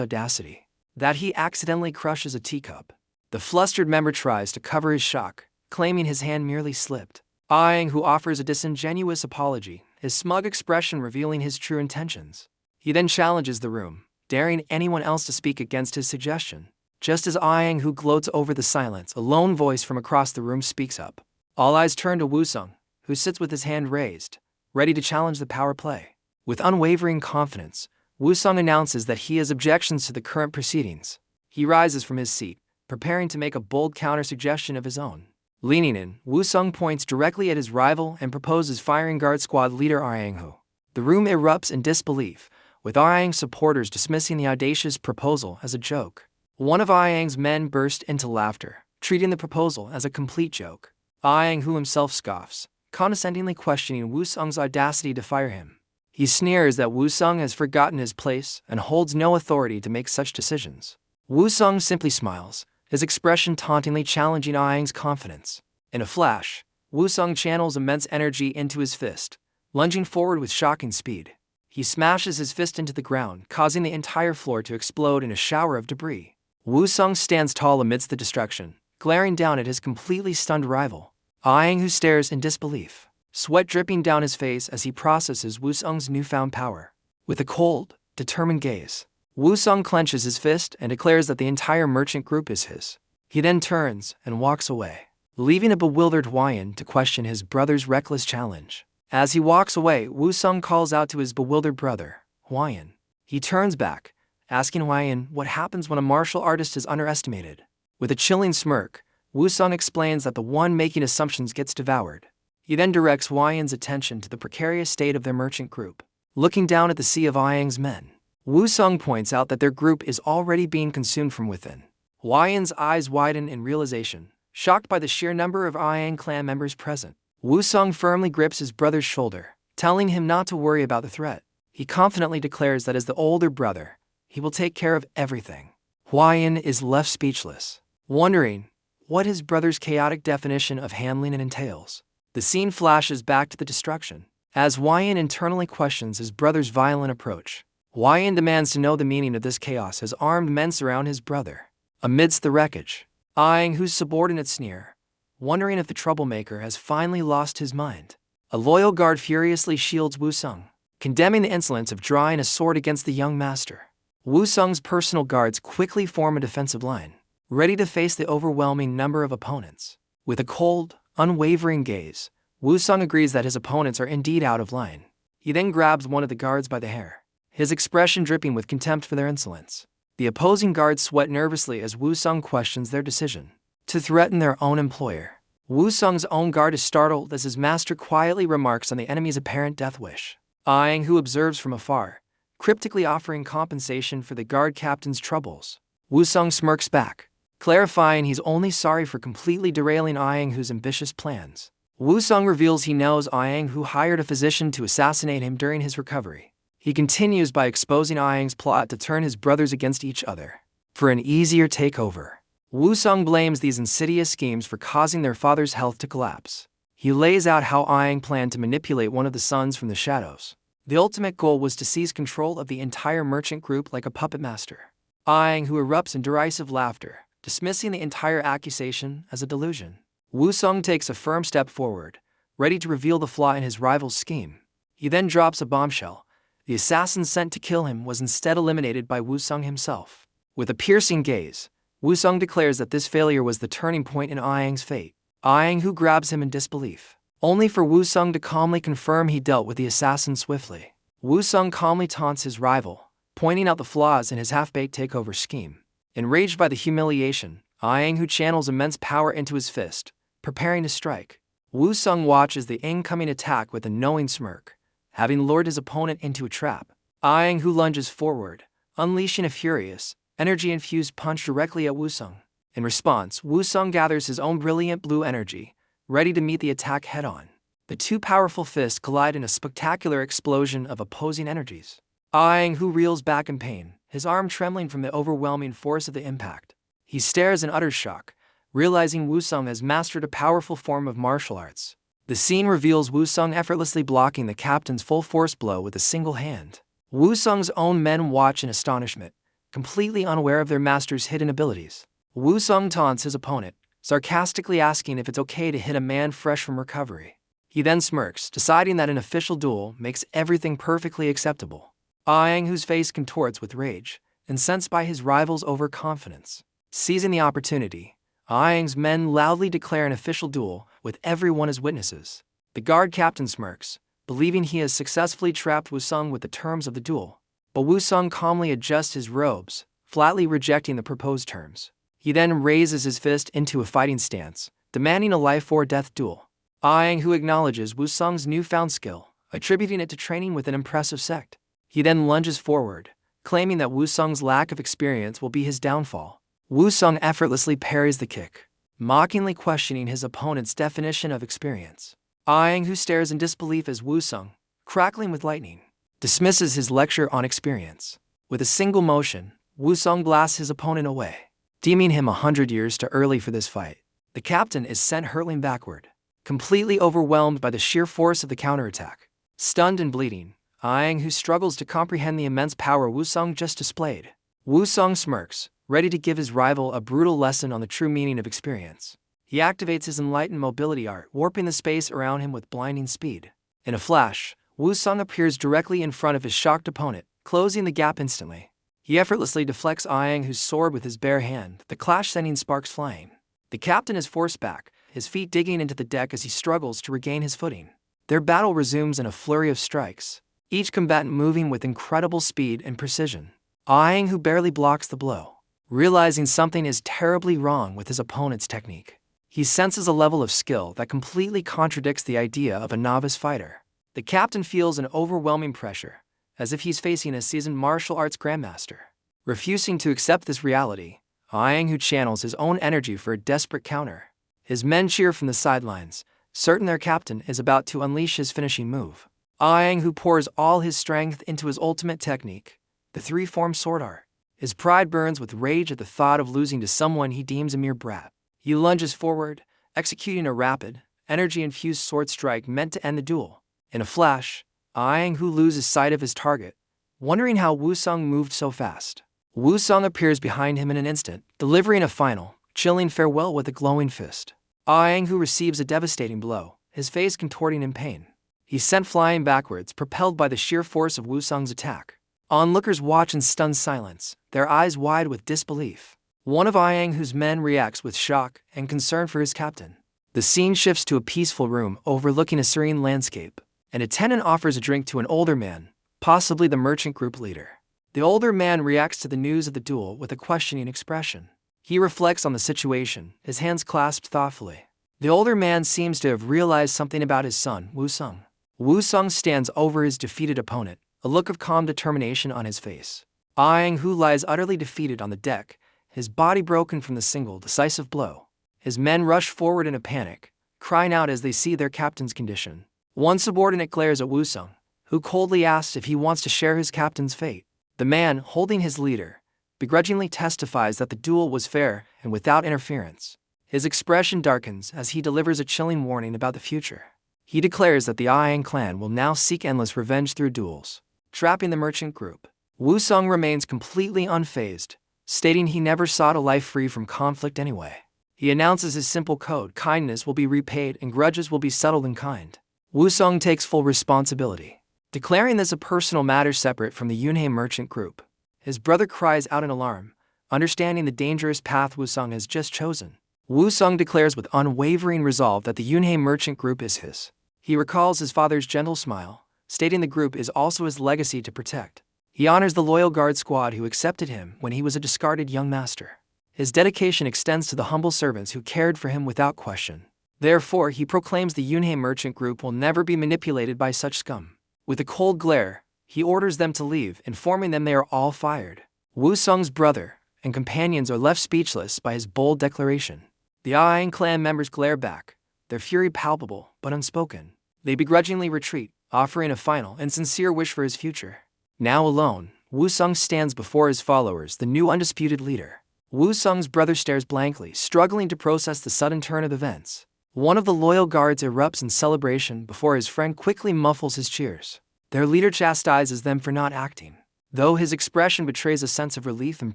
audacity that he accidentally crushes a teacup. The flustered member tries to cover his shock, claiming his hand merely slipped. Aang-hu offers a disingenuous apology, his smug expression revealing his true intentions. He then challenges the room, daring anyone else to speak against his suggestion. Just as Aang-hu gloats over the silence, a lone voice from across the room speaks up. All eyes turn to Wu Sung, who sits with his hand raised, ready to challenge the power play. With unwavering confidence, Wu Sung announces that he has objections to the current proceedings. He rises from his seat, preparing to make a bold counter-suggestion of his own. Leaning in, Wu Sung points directly at his rival and proposes firing guard squad leader Aang-hu. The room erupts in disbelief, with Aang's supporters dismissing the audacious proposal as a joke. One of Aang's men burst into laughter, treating the proposal as a complete joke. Aang-hu himself scoffs, condescendingly questioning Wu Sung's audacity to fire him. He sneers that Wu Sung has forgotten his place and holds no authority to make such decisions. Wu Sung simply smiles, his expression tauntingly challenging Aang's confidence. In a flash, Wu Sung channels immense energy into his fist, lunging forward with shocking speed. He smashes his fist into the ground, causing the entire floor to explode in a shower of debris. Wu Sung stands tall amidst the destruction, glaring down at his completely stunned rival. Aang-hu stares in disbelief, sweat dripping down his face as he processes Wu Sung's newfound power. With a cold, determined gaze, Wu Sung clenches his fist and declares that the entire merchant group is his. He then turns and walks away, leaving a bewildered Huayan to question his brother's reckless challenge. As he walks away, Wu Sung calls out to his bewildered brother, Huayan. He turns back, asking Huayan what happens when a martial artist is underestimated. With a chilling smirk, Wu Sung explains that the one making assumptions gets devoured. He then directs Huayan's attention to the precarious state of their merchant group. Looking down at the sea of Aang's men, Wu Sung points out that their group is already being consumed from within. Huayan's eyes widen in realization, shocked by the sheer number of Aang clan members present. Wu Sung firmly grips his brother's shoulder, telling him not to worry about the threat. He confidently declares that as the older brother, he will take care of everything. Huayan is left speechless, wondering what his brother's chaotic definition of handling it entails. The scene flashes back to the destruction, as Huayan internally questions his brother's violent approach. Huayan demands to know the meaning of this chaos as armed men surround his brother. Amidst the wreckage, Aang-hu's subordinates sneer, wondering if the troublemaker has finally lost his mind. A loyal guard furiously shields Wu Sung, condemning the insolence of drawing a sword against the young master. Wu Sung's personal guards quickly form a defensive line, ready to face the overwhelming number of opponents. With a cold, unwavering gaze, Wu Sung agrees that his opponents are indeed out of line. He then grabs one of the guards by the hair, his expression dripping with contempt for their insolence. The opposing guards sweat nervously as Wu Sung questions their decision to threaten their own employer. Wu Sung's own guard is startled as his master quietly remarks on the enemy's apparent death wish. Aang, who observes from afar, cryptically offering compensation for the guard captain's troubles. Wu Sung smirks back, clarifying he's only sorry for completely derailing Aang-hu's ambitious plans. Wu Sung reveals he knows Aang-hu hired a physician to assassinate him during his recovery. He continues by exposing Aang's plot to turn his brothers against each other for an easier takeover. Wu Sung blames these insidious schemes for causing their father's health to collapse. He lays out how Aang planned to manipulate one of the sons from the shadows. The ultimate goal was to seize control of the entire merchant group like a puppet master. Aang, who erupts in derisive laughter, dismissing the entire accusation as a delusion. Wu Sung takes a firm step forward, ready to reveal the flaw in his rival's scheme. He then drops a bombshell. The assassin sent to kill him was instead eliminated by Wu Sung himself. With a piercing gaze, Wu Sung declares that this failure was the turning point in Aang's fate. Aang, who grabs him in disbelief, only for Wu Sung to calmly confirm he dealt with the assassin swiftly. Wu Sung calmly taunts his rival, pointing out the flaws in his half-baked takeover scheme. Enraged by the humiliation, Wu channels immense power into his fist, preparing to strike. Wu Sung watches the incoming attack with a knowing smirk, having lured his opponent into a trap. Wu lunges forward, unleashing a furious, energy-infused punch directly at Wu Sung. In response, Wu Sung gathers his own brilliant blue energy, ready to meet the attack head-on. The two powerful fists collide in a spectacular explosion of opposing energies. Wu reels back in pain, his arm trembling from the overwhelming force of the impact. He stares in utter shock, realizing Wu Sung has mastered a powerful form of martial arts. The scene reveals Wu Sung effortlessly blocking the captain's full-force blow with a single hand. Wu Sung's own men watch in astonishment, completely unaware of their master's hidden abilities. Wu Sung taunts his opponent, sarcastically asking if it's okay to hit a man fresh from recovery. He then smirks, deciding that an official duel makes everything perfectly acceptable. Whose face contorts with rage, incensed by his rival's overconfidence. Seizing the opportunity, W's men loudly declare an official duel, with everyone as witnesses. The guard captain smirks, believing he has successfully trapped Wu Sung with the terms of the duel. But Wu Sung calmly adjusts his robes, flatly rejecting the proposed terms. He then raises his fist into a fighting stance, demanding a life-or-death duel. Who acknowledges Wu Sung's newfound skill, attributing it to training with an impressive sect. He then lunges forward, claiming that Wu Sung's lack of experience will be his downfall. Wu Sung effortlessly parries the kick, mockingly questioning his opponent's definition of experience. Who stares in disbelief as Wu Sung, crackling with lightning, dismisses his lecture on experience. With a single motion, Wu Sung blasts his opponent away, deeming him 100 years too early for this fight. The captain is sent hurtling backward, completely overwhelmed by the sheer force of the counterattack. Stunned and bleeding, Who struggles to comprehend the immense power Wu Sung just displayed. Wu Sung smirks, ready to give his rival a brutal lesson on the true meaning of experience. He activates his enlightened mobility art, warping the space around him with blinding speed. In a flash, Wu Sung appears directly in front of his shocked opponent, closing the gap instantly. He effortlessly deflects W's sword with his bare hand, the clash sending sparks flying. The captain is forced back, his feet digging into the deck as he struggles to regain his footing. Their battle resumes in a flurry of strikes, each combatant moving with incredible speed and precision. Who barely blocks the blow, realizing something is terribly wrong with his opponent's technique. He senses a level of skill that completely contradicts the idea of a novice fighter. The captain feels an overwhelming pressure, as if he's facing a seasoned martial arts grandmaster. Refusing to accept this reality, Who channels his own energy for a desperate counter. His men cheer from the sidelines, certain their captain is about to unleash his finishing move. Who pours all his strength into his ultimate technique, the three-form sword art. His pride burns with rage at the thought of losing to someone he deems a mere brat. He lunges forward, executing a rapid, energy-infused sword strike meant to end the duel. In a flash, Who loses sight of his target, wondering how Wu Sung moved so fast. Wu Sung appears behind him in an instant, delivering a final, chilling farewell with a glowing fist. Who receives a devastating blow, his face contorting in pain. He's sent flying backwards, propelled by the sheer force of Wu Sung's attack. Onlookers watch in stunned silence, their eyes wide with disbelief. One of W's men reacts with shock and concern for his captain. The scene shifts to a peaceful room overlooking a serene landscape. An attendant offers a drink to an older man, possibly the merchant group leader. The older man reacts to the news of the duel with a questioning expression. He reflects on the situation, his hands clasped thoughtfully. The older man seems to have realized something about his son, Wu Sung. Wu Sung stands over his defeated opponent, a look of calm determination on his face. Who lies utterly defeated on the deck, his body broken from the single, decisive blow. His men rush forward in a panic, crying out as they see their captain's condition. One subordinate glares at Wu Sung, who coldly asks if he wants to share his captain's fate. The man, holding his leader, begrudgingly testifies that the duel was fair and without interference. His expression darkens as he delivers a chilling warning about the future. He declares that the Ian clan will now seek endless revenge through duels, trapping the merchant group. Wu Sung remains completely unfazed, stating he never sought a life free from conflict anyway. He announces his simple code: kindness will be repaid and grudges will be settled in kind. Wu Sung takes full responsibility, declaring this a personal matter separate from the Yunhei merchant group. His brother cries out in alarm, understanding the dangerous path Wu Sung has just chosen. Wu Sung declares with unwavering resolve that the Yunhei merchant group is his. He recalls his father's gentle smile, stating the group is also his legacy to protect. He honors the loyal guard squad who accepted him when he was a discarded young master. His dedication extends to the humble servants who cared for him without question. Therefore, he proclaims the Yunhei merchant group will never be manipulated by such scum. With a cold glare, he orders them to leave, informing them they are all fired. Wu Sung's brother and companions are left speechless by his bold declaration. The Aang clan members glare back, their fury palpable but unspoken. They begrudgingly retreat, offering a final and sincere wish for his future. Now alone, Wu Sung stands before his followers, the new undisputed leader. Wu Sung's brother stares blankly, struggling to process the sudden turn of events. One of the loyal guards erupts in celebration before his friend quickly muffles his cheers. Their leader chastises them for not acting, though his expression betrays a sense of relief and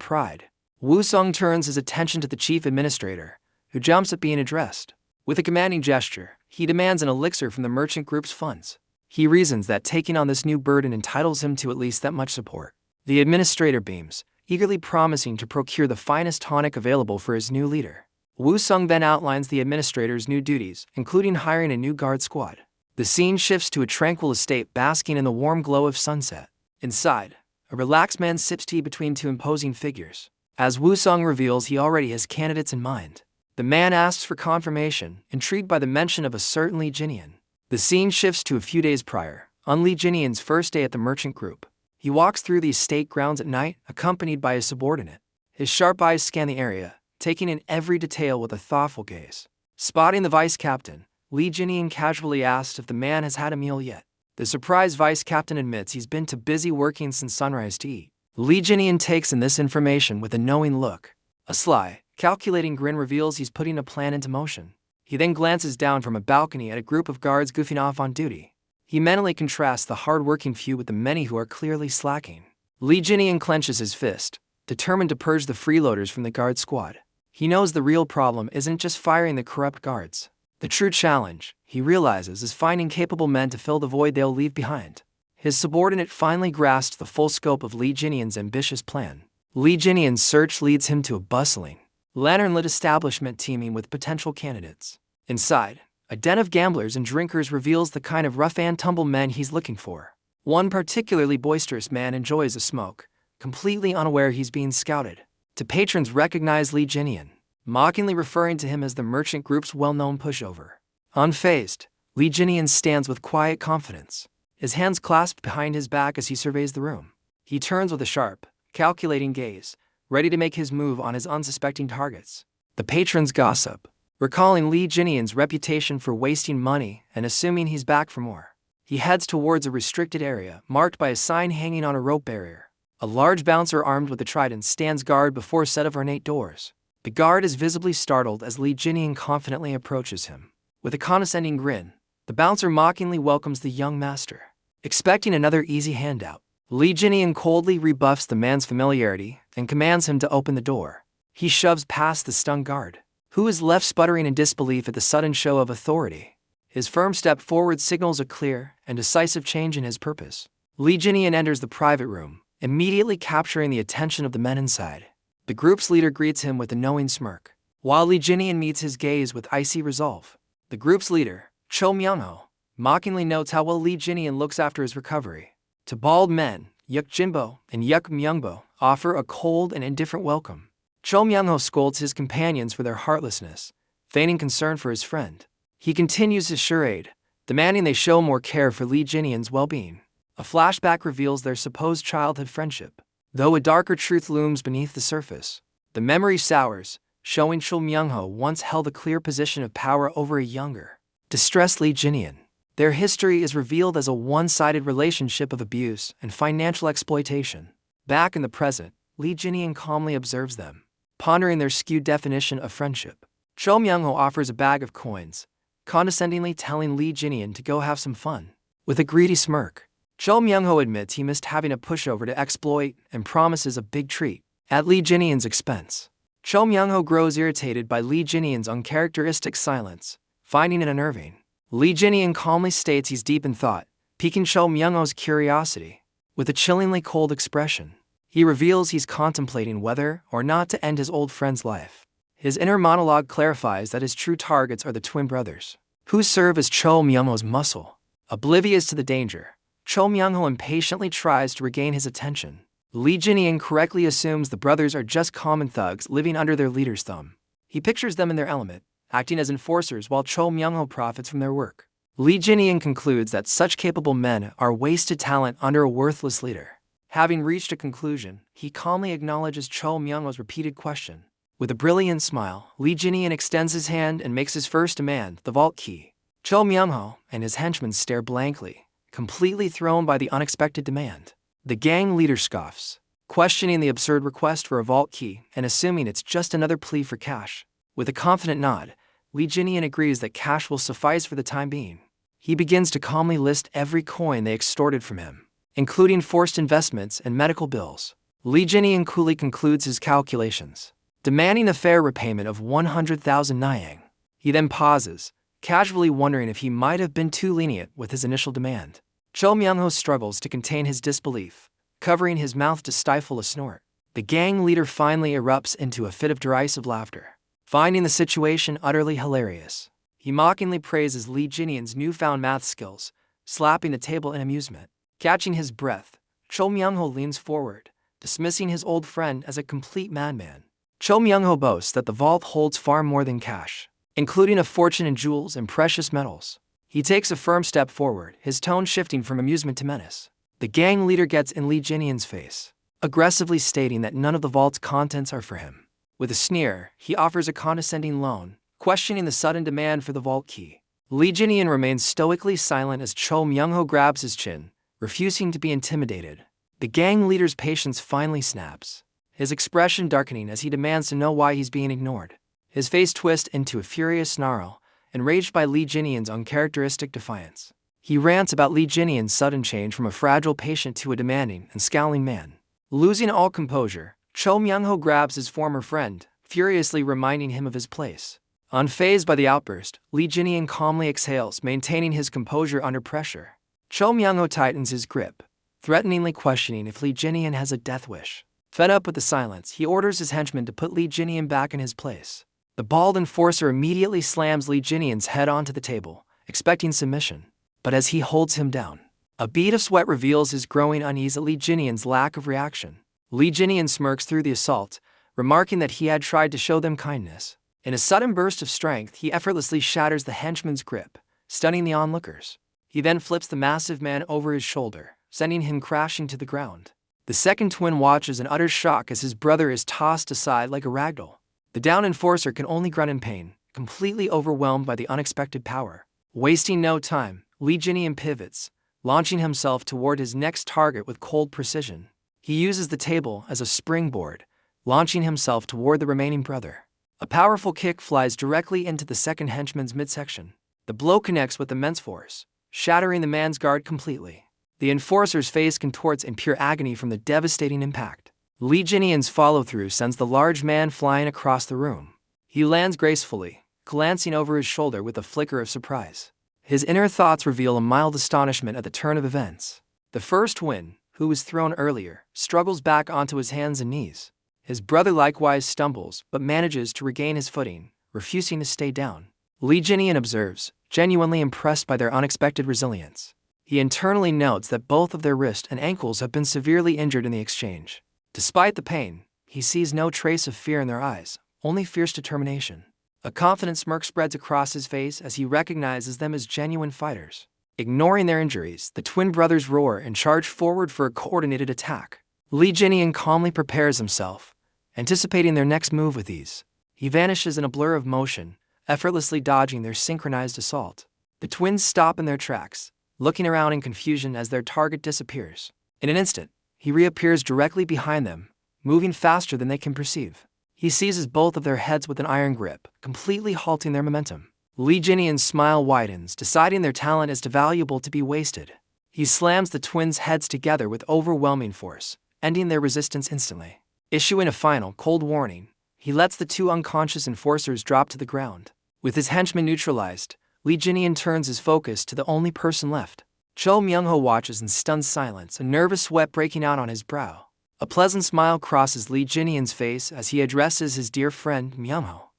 pride. Wu Sung turns his attention to the chief administrator, who jumps at being addressed. With a commanding gesture, he demands an elixir from the merchant group's funds. He reasons that taking on this new burden entitles him to at least that much support. The administrator beams, eagerly promising to procure the finest tonic available for his new leader. Wu Sung then outlines the administrator's new duties, including hiring a new guard squad. The scene shifts to a tranquil estate basking in the warm glow of sunset. Inside, a relaxed man sips tea between two imposing figures. As Wu Sung reveals, he already has candidates in mind. The man asks for confirmation, intrigued by the mention of a certain Li Jinian. The scene shifts to a few days prior, on Li Jinian's first day at the merchant group. He walks through the estate grounds at night, accompanied by his subordinate. His sharp eyes scan the area, taking in every detail with a thoughtful gaze. Spotting the vice captain, Li Jinian casually asks if the man has had a meal yet. The surprised vice captain admits he's been too busy working since sunrise to eat. Li Jinian takes in this information with a knowing look. A sly, calculating grin reveals he's putting a plan into motion. He then glances down from a balcony at a group of guards goofing off on duty. He mentally contrasts the hard-working few with the many who are clearly slacking. Li Jinian clenches his fist, determined to purge the freeloaders from the guard squad. He knows the real problem isn't just firing the corrupt guards. The true challenge, he realizes, is finding capable men to fill the void they'll leave behind. His subordinate finally grasps the full scope of Li Jinian's ambitious plan. Li Jinian's search leads him to a bustling, lantern-lit establishment teeming with potential candidates. Inside, a den of gamblers and drinkers reveals the kind of rough-and-tumble men he's looking for. One particularly boisterous man enjoys a smoke, completely unaware he's being scouted. The patrons recognize Li Jinian, mockingly referring to him as the merchant group's well-known pushover. Unfazed, Li Jinian stands with quiet confidence, his hands clasped behind his back as he surveys the room. He turns with a sharp, calculating gaze, ready to make his move on his unsuspecting targets. The patrons gossip, recalling Li Jinian's reputation for wasting money and assuming he's back for more. He heads towards a restricted area marked by a sign hanging on a rope barrier. A large bouncer armed with a trident stands guard before a set of ornate doors. The guard is visibly startled as Li Jinian confidently approaches him. With a condescending grin, the bouncer mockingly welcomes the young master. Expecting another easy handout, Li Jinian coldly rebuffs the man's familiarity and commands him to open the door. He shoves past the stunned guard, who is left sputtering in disbelief at the sudden show of authority. His firm step forward signals a clear and decisive change in his purpose. Li Jinian enters the private room, immediately capturing the attention of the men inside. The group's leader greets him with a knowing smirk, while Li Jinian meets his gaze with icy resolve. The group's leader, Cho Myung-ho, mockingly notes how well Li Jinian looks after his recovery. To bald men, Yuk Jinbo and Yuk Myungbo offer a cold and indifferent welcome. Cho Myung-ho scolds his companions for their heartlessness, feigning concern for his friend. He continues his charade, demanding they show more care for Li Jinian's well-being. A flashback reveals their supposed childhood friendship. Though a darker truth looms beneath the surface, the memory sours, showing Cho Myung-ho once held a clear position of power over a younger, distressed Li Jinian. Their history is revealed as a one-sided relationship of abuse and financial exploitation. Back in the present, Li Jinian calmly observes them, pondering their skewed definition of friendship. Cho Myung-ho offers a bag of coins, condescendingly telling Li Jinian to go have some fun. With a greedy smirk, Cho Myung-ho admits he missed having a pushover to exploit and promises a big treat, at Li Jinian's expense. Cho Myung-ho grows irritated by Li Jinian's uncharacteristic silence, finding it unnerving. Li Jinian calmly states he's deep in thought, piquing Cho Myung-ho's curiosity. With a chillingly cold expression, he reveals he's contemplating whether or not to end his old friend's life. His inner monologue clarifies that his true targets are the twin brothers, who serve as Cho Myung-ho's muscle. Oblivious to the danger, Cho Myung-ho impatiently tries to regain his attention. Lee Jin-yoon correctly assumes the brothers are just common thugs living under their leader's thumb. He pictures them in their element, acting as enforcers while Cho Myung-ho profits from their work. Lee Jin-yoon concludes that such capable men are wasted talent under a worthless leader. Having reached a conclusion, he calmly acknowledges Cho Myung-ho's repeated question. With a brilliant smile, Lee Jin-yoon extends his hand and makes his first demand, the vault key. Cho Myung-ho and his henchmen stare blankly, completely thrown by the unexpected demand. The gang leader scoffs, questioning the absurd request for a vault key and assuming it's just another plea for cash. With a confident nod, Lee Jin-yoon agrees that cash will suffice for the time being. He begins to calmly list every coin they extorted from him, including forced investments and medical bills. Lee Jin-yoon coolly concludes his calculations, demanding a fair repayment of 100,000 Nyang. He then pauses, casually wondering if he might have been too lenient with his initial demand. Cho Myung-ho struggles to contain his disbelief, covering his mouth to stifle a snort. The gang leader finally erupts into a fit of derisive laughter, finding the situation utterly hilarious. He mockingly praises Lee Jin-yoon's newfound math skills, slapping the table in amusement. Catching his breath, Cho Myung-ho leans forward, dismissing his old friend as a complete madman. Cho Myung-ho boasts that the vault holds far more than cash, including a fortune in jewels and precious metals. He takes a firm step forward, his tone shifting from amusement to menace. The gang leader gets in Lee Jin-yoon's face, aggressively stating that none of the vault's contents are for him. With a sneer, he offers a condescending loan, questioning the sudden demand for the vault key. Lee Jin-yoon remains stoically silent as Cho Myung-ho grabs his chin, refusing to be intimidated. The gang leader's patience finally snaps, his expression darkening as he demands to know why he's being ignored. His face twists into a furious snarl, enraged by Lee Jin-yoon's uncharacteristic defiance. He rants about Lee Jin-yoon's sudden change from a fragile patient to a demanding and scowling man. Losing all composure, Cho Myung-ho grabs his former friend, furiously reminding him of his place. Unfazed by the outburst, Lee Jin-yoon calmly exhales, maintaining his composure under pressure. Cho Myung-ho tightens his grip, threateningly questioning if Lee Jin-yoon has a death wish. Fed up with the silence, he orders his henchmen to put Lee Jin-yoon back in his place. The bald enforcer immediately slams Lee Jin-yoon's head onto the table, expecting submission. But as he holds him down, a bead of sweat reveals his growing unease at Lee Jin-yoon's lack of reaction. Lee Jin-yoon smirks through the assault, remarking that he had tried to show them kindness. In a sudden burst of strength, he effortlessly shatters the henchman's grip, stunning the onlookers. He then flips the massive man over his shoulder, sending him crashing to the ground. The second twin watches in utter shock as his brother is tossed aside like a ragdoll. The downed enforcer can only grunt in pain, completely overwhelmed by the unexpected power. Wasting no time, Lee Jin-yoon pivots, launching himself toward his next target with cold precision. He uses the table as a springboard, launching himself toward the remaining brother. A powerful kick flies directly into the second henchman's midsection. The blow connects with immense force, shattering the man's guard completely. The enforcer's face contorts in pure agony from the devastating impact. Lee Jin-yoon's follow-through sends the large man flying across the room. He lands gracefully, glancing over his shoulder with a flicker of surprise. His inner thoughts reveal a mild astonishment at the turn of events. The first twin, who was thrown earlier, struggles back onto his hands and knees. His brother likewise stumbles, but manages to regain his footing, refusing to stay down. Lee Jin-yoon observes, genuinely impressed by their unexpected resilience. He internally notes that both of their wrists and ankles have been severely injured in the exchange. Despite the pain, he sees no trace of fear in their eyes, only fierce determination. A confident smirk spreads across his face as he recognizes them as genuine fighters. Ignoring their injuries, the twin brothers roar and charge forward for a coordinated attack. Lee Jin-yoon calmly prepares himself, anticipating their next move with ease. He vanishes in a blur of motion, effortlessly dodging their synchronized assault. The twins stop in their tracks, looking around in confusion as their target disappears. In an instant, he reappears directly behind them, moving faster than they can perceive. He seizes both of their heads with an iron grip, completely halting their momentum. Lee Jin-yoon's smile widens, deciding their talent is too valuable to be wasted. He slams the twins' heads together with overwhelming force, ending their resistance instantly. Issuing a final, cold warning, he lets the two unconscious enforcers drop to the ground. With his henchmen neutralized, Lee Jin-yoon turns his focus to the only person left. Cho Myung-ho watches in stunned silence, a nervous sweat breaking out on his brow. A pleasant smile crosses Lee Jin-yoon's face as he addresses his dear friend Myung-ho.